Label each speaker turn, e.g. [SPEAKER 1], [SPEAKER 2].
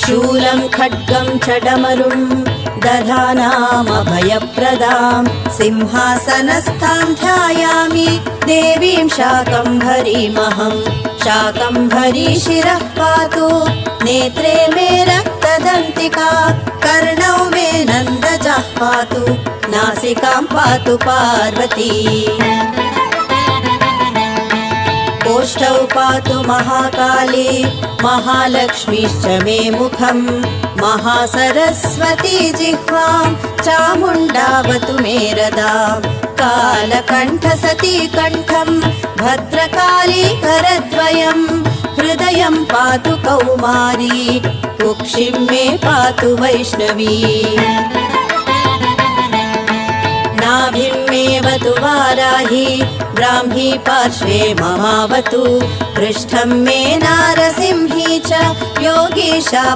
[SPEAKER 1] शूलं खड्गं च डमरुं दधानामभयप्रदां सिंहासनस्थां ध्यायामि देवीं शाकम्भरीमहं। शाकम्भरी शिरः पातु नेत्रे मे रक्तदन्तिका कर्णौ मे नन्दजः पातु नासिकां पातु पार्वती। ओष्ठौ पातु महाकाली महालक्ष्मीश्च मे मुखं महासरस्वती जिह्वां चामुण्डावतु मे रदां। कालकण्ठसती कण्ठं भद्रकाली करद्वयं हृदयं पातु कौमारी कुक्षिं मे पातु वैष्णवी। नाभिं मे वतु वाराही ब्राह्मी पार्श्वे ममावतु पृष्ठं मे नारसिंही च योगीशा